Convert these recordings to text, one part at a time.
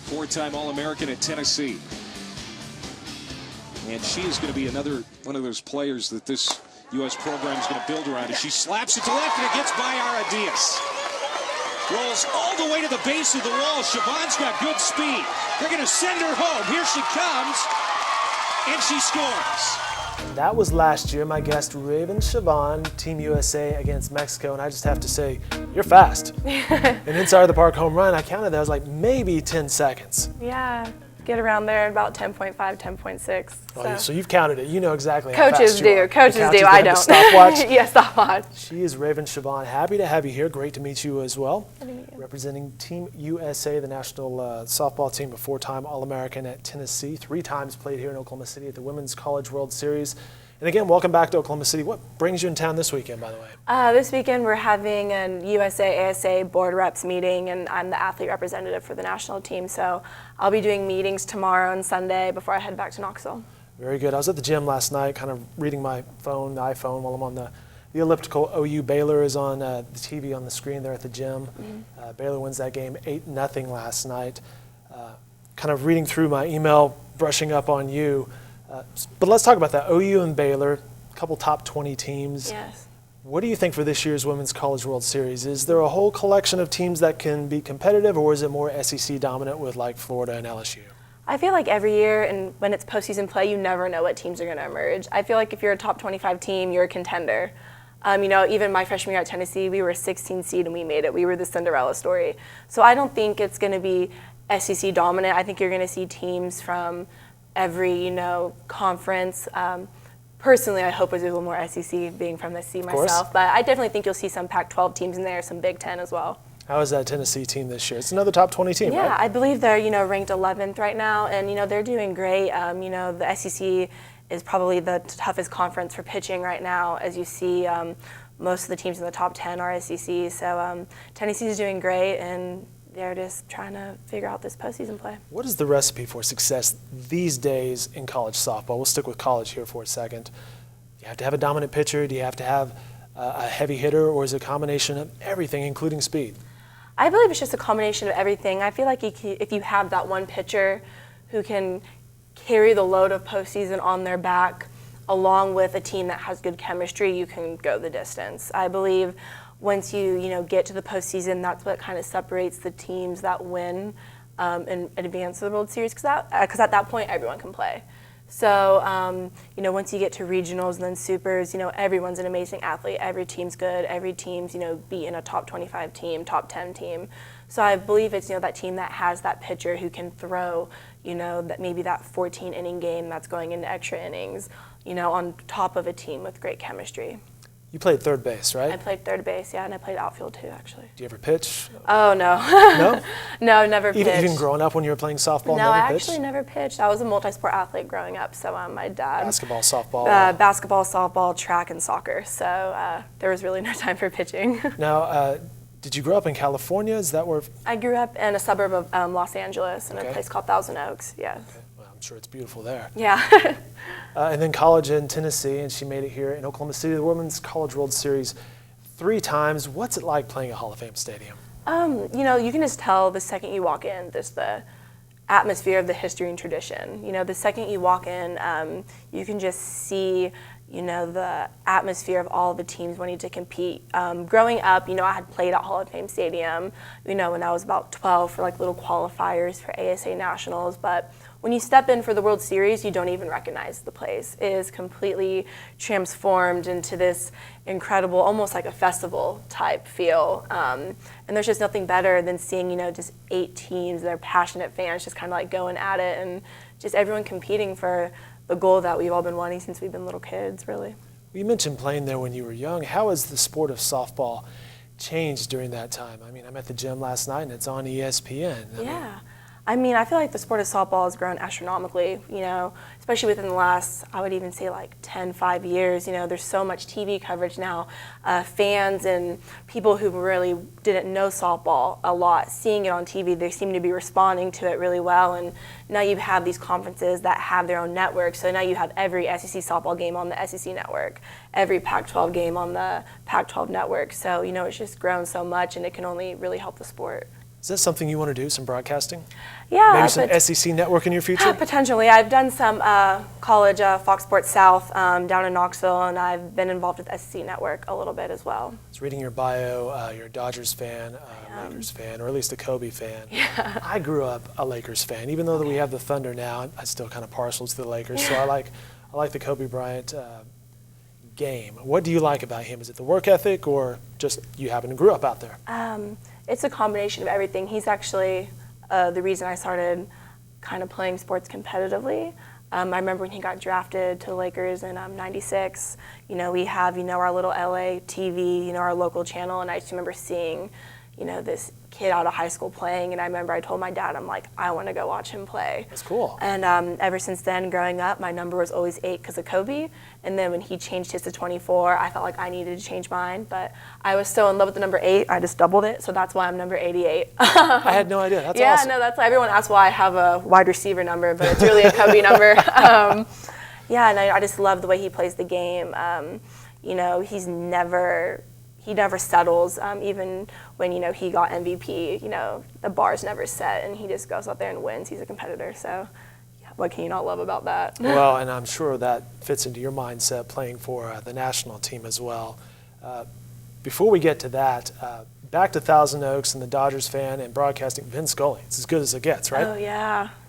four-time All-American at Tennessee. And she is going to be another one of those players that this U.S. program is going to build around. As she slaps it to left, and it gets by Ara Diaz. Rolls all the way to the base of the wall. Chavanne's got good speed. They're going to send her home. Here she comes, and she scores. That was last year, my guest, Raven Chavanne, Team USA against Mexico, and I just have to say, you're fast. An inside the park home run, I counted that, was like maybe 10 seconds. Yeah, get around there about 10.5, 10.6. Oh, so you've counted it. You know exactly how fast you are. Coaches do. I don't. Stopwatch? Yeah, stopwatch. She is Raven Chavanne. Happy to have you here. Great to meet you as well. Good to meet you. Representing Team USA, the national softball team, a four-time All-American at Tennessee, 3 times played here in Oklahoma City at the Women's College World Series. And again, welcome back to Oklahoma City. What brings you in town this weekend, by the way? This weekend we're having a USA ASA board reps meeting, and I'm the athlete representative for the national team. So I'll be doing meetings tomorrow and Sunday before I head back to Knoxville. Very good. I was at the gym last night, kind of reading my phone, the iPhone, while I'm on the elliptical. OU Baylor is on the TV on the screen there at the gym. Mm-hmm. Baylor wins that game 8-0 last night. Kind of reading through my email, brushing up on you. But let's talk about that. OU and Baylor, a couple top 20 teams. Yes. What do you think for this year's Women's College World Series? Is there a whole collection of teams that can be competitive, or is it more SEC dominant with like Florida and LSU? I feel like every year, and when it's postseason play, you never know what teams are going to emerge. I feel like if you're a top 25 team, you're a contender. Even my freshman year at Tennessee, we were a 16 seed and we made it. We were the Cinderella story. So I don't think it's going to be SEC dominant. I think you're going to see teams from every, conference. Personally, I hope it's a little more SEC, being from the C myself. But I definitely think you'll see some Pac-12 teams in there, some Big Ten as well. How is that Tennessee team this year? It's another top 20 team, yeah, right? I believe they're, ranked 11th right now, and, they're doing great. The SEC is probably the toughest conference for pitching right now. As you see, most of the teams in the top 10 are SEC. So Tennessee is doing great, and they're just trying to figure out this postseason play. What is the recipe for success these days in college softball? We'll stick with college here for a second. Do you have to have a dominant pitcher? Do you have to have a heavy hitter, or is it a combination of everything, including speed? I believe it's just a combination of everything. I feel like if you have that one pitcher who can carry the load of postseason on their back, along with a team that has good chemistry, you can go the distance. I believe once you get to the postseason, that's what kind of separates the teams that win and advance to the World Series, because at that point everyone can play. So once you get to regionals and then supers, everyone's an amazing athlete. Every team's good. Every team's beating a top 25 team, top 10 team. So I believe it's that team that has that pitcher who can throw that maybe that 14-inning game that's going into extra innings, on top of a team with great chemistry. You played third base, right? I played third base, yeah, and I played outfield too, actually. Do you ever pitch? Oh, no. No? No, never pitched. Even growing up when you were playing softball, no, never I pitched? actually never pitched. I was a multi-sport athlete growing up, so my dad... Basketball, softball? Basketball, softball, track, and soccer, so there was really no time for pitching. Now, did you grow up in California? Is that where... I grew up in a suburb of Los Angeles in a place called Thousand Oaks, yes. Okay. Well, I'm sure it's beautiful there. Yeah. And then college in Tennessee, and she made it here in Oklahoma City, the Women's College World Series 3 times. What's it like playing a Hall of Fame stadium? You can just tell the second you walk in, just the atmosphere of the history and tradition. The second you walk in, you can just see, the atmosphere of all the teams wanting to compete. Growing up, I had played at Hall of Fame Stadium, when I was about 12 for like little qualifiers for ASA Nationals, but when you step in for the World Series, you don't even recognize the place. It is completely transformed into this incredible, almost like a festival type feel. And there's just nothing better than seeing, just 8 teams, their passionate fans just kind of like going at it, and just everyone competing for the goal that we've all been wanting since we've been little kids, really. You mentioned playing there when you were young. How has the sport of softball changed during that time? I mean, I'm at the gym last night and it's on ESPN. I feel like the sport of softball has grown astronomically, especially within the last, I would even say like 5 years. There's so much TV coverage now. Fans and people who really didn't know softball a lot, seeing it on TV, they seem to be responding to it really well. And now you have these conferences that have their own network. So now you have every SEC softball game on the SEC network, every Pac-12 game on the Pac-12 network. So, it's just grown so much, and it can only really help the sport. Is that something you want to do, some broadcasting? Yeah. Maybe some SEC network in your future? Potentially. I've done some college Fox Sports South down in Knoxville, and I've been involved with SEC Network a little bit as well. I was reading your bio, you're a Dodgers fan, Lakers fan, or at least a Kobe fan. Yeah. I grew up a Lakers fan. Even though that we have the Thunder now, I still kind of partial to the Lakers, so I like the Kobe Bryant game. What do you like about him? Is it the work ethic, or just you happen to grew up out there? It's a combination of everything. He's actually the reason I started kind of playing sports competitively. I remember when he got drafted to the Lakers in '96. We have our little LA TV, our local channel, and I just remember seeing this kid out of high school playing, and I remember I told my dad, I'm like, I want to go watch him play. That's cool. And ever since then, growing up, my number was always 8 because of Kobe, and then when he changed his to 24, I felt like I needed to change mine, but I was so in love with the number 8, I just doubled it, so that's why I'm number 88. I had no idea. That's awesome. Yeah, no, that's why everyone asks why I have a wide receiver number, but it's really a Kobe number. Yeah, and I just love the way he plays the game. He never settles, even when, he got MVP, the bar's never set, and he just goes out there and wins. He's a competitor, so yeah, what can you not love about that? Well, and I'm sure that fits into your mindset playing for the national team as well. Before we get to that, back to Thousand Oaks and the Dodgers fan and broadcasting, Vin Scully. It's as good as it gets, right? Oh,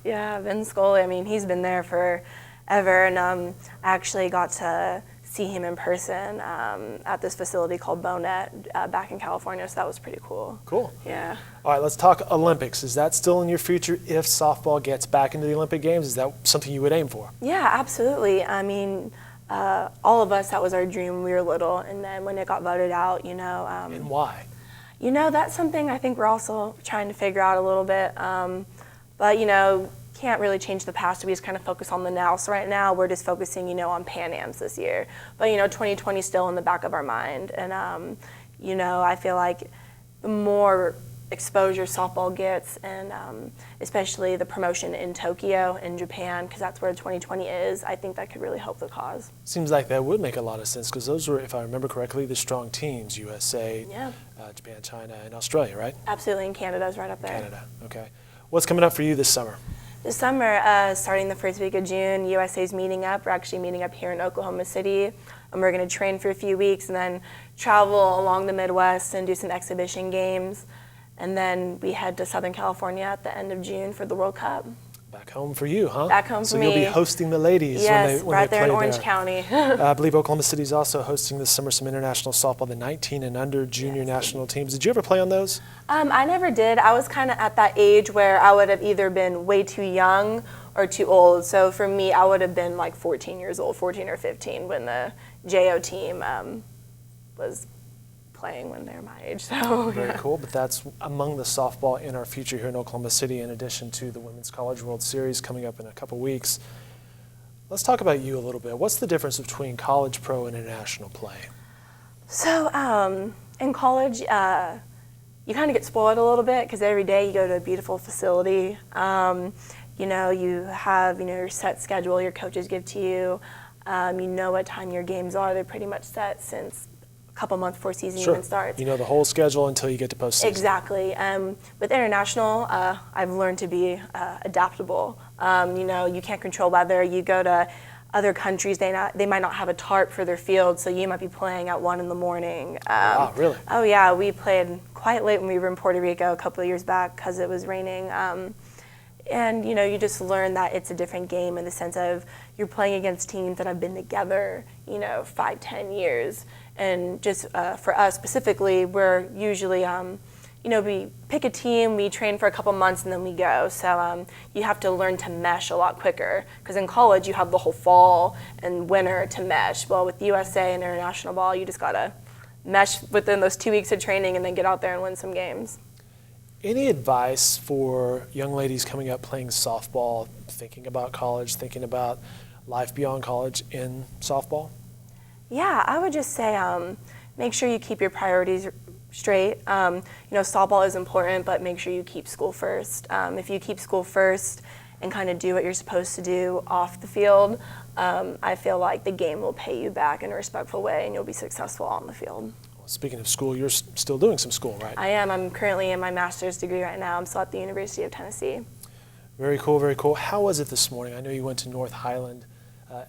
yeah, Vin Scully. I mean, he's been there forever, and I actually got to see him in person at this facility called Bonet back in California, so that was pretty cool. Cool. Yeah. All right, let's talk Olympics. Is that still in your future if softball gets back into the Olympic Games? Is that something you would aim for? Yeah, absolutely. I mean, all of us, that was our dream when we were little, and then when it got voted out, and why? That's something I think we're also trying to figure out a little bit, but can't really change the past, so we just kind of focus on the now. So right now we're just focusing, on Pan Ams this year. But 2020 is still in the back of our mind, and I feel like the more exposure softball gets, and especially the promotion in Tokyo in Japan, because that's where 2020 is, I think that could really help the cause. Seems like that would make a lot of sense, because those were, if I remember correctly, the strong teams: USA, Japan, China, and Australia, right? Absolutely, and Canada's right up there. Canada, okay. What's coming up for you this summer? This summer, starting the first week of June, USA's meeting up. We're actually meeting up here in Oklahoma City, and we're going to train for a few weeks and then travel along the Midwest and do some exhibition games. And then we head to Southern California at the end of June for the World Cup. Back home for you, huh? Back home for me. So you'll be hosting the ladies yes, when right they there play in Orange there. County. I believe Oklahoma City is also hosting this summer some international softball, the 19 and under junior national teams. Did you ever play on those? I never did. I was kind of at that age where I would have either been way too young or too old. So for me, I would have been like 14 years old, 14 or 15, when the JO team was playing when they're my age. So Very cool, but that's among the softball in our future here in Oklahoma City, in addition to the Women's College World Series coming up in a couple weeks. Let's talk about you a little bit. What's the difference between college, pro, and international play? So in college, you kind of get spoiled a little bit because every day you go to a beautiful facility. You have your set schedule your coaches give to you. You know what time your games are. They're pretty much set since couple months before season even starts. You know the whole schedule until you get to postseason. Exactly. With international, I've learned to be adaptable. You can't control weather. You go to other countries, they might not have a tarp for their field, so you might be playing at 1 in the morning. Wow, really? Oh yeah, we played quite late when we were in Puerto Rico a couple of years back because it was raining. And you just learn that it's a different game in the sense of you're playing against teams that have been together, 5-10 years. And just for us specifically, we're usually, we pick a team, we train for a couple months, and then we go. So you have to learn to mesh a lot quicker. Because in college, you have the whole fall and winter to mesh. Well, with USA and international ball, you just got to mesh within those 2 weeks of training and then get out there and win some games. Any advice for young ladies coming up playing softball, thinking about college, thinking about life beyond college in softball? Yeah, I would just say make sure you keep your priorities straight. Softball is important, but make sure you keep school first. If you keep school first and kind of do what you're supposed to do off the field, I feel like the game will pay you back in a respectful way and you'll be successful on the field. Well, Speaking of school, you're still doing some school, right? I am. I'm currently in my master's degree right now. I'm still at the University of Tennessee. Very cool, very cool. How was it this morning? I know you went to North Highland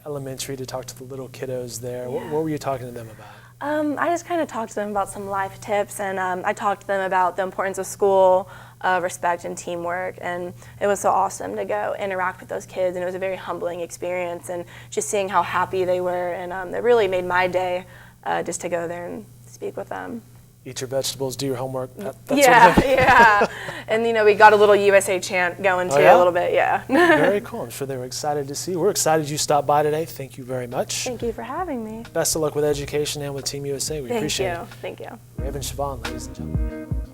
Elementary to talk to the little kiddos there. Yeah. What were you talking to them about? I just kind of talked to them about some life tips, and I talked to them about the importance of school, respect, and teamwork. And it was so awesome to go interact with those kids, and it was a very humbling experience. And just seeing how happy they were, and it really made my day just to go there and speak with them. Eat your vegetables, do your homework. That Yeah, sort of thing. yeah. And we got a little USA chant going too, Oh, yeah? a little bit, yeah. Very cool. I'm sure they were excited to see you. We're excited you stopped by today. Thank you very much. Thank you for having me. Best of luck with education and with Team USA. We appreciate it. Thank you. Raven Chavanne, ladies and gentlemen.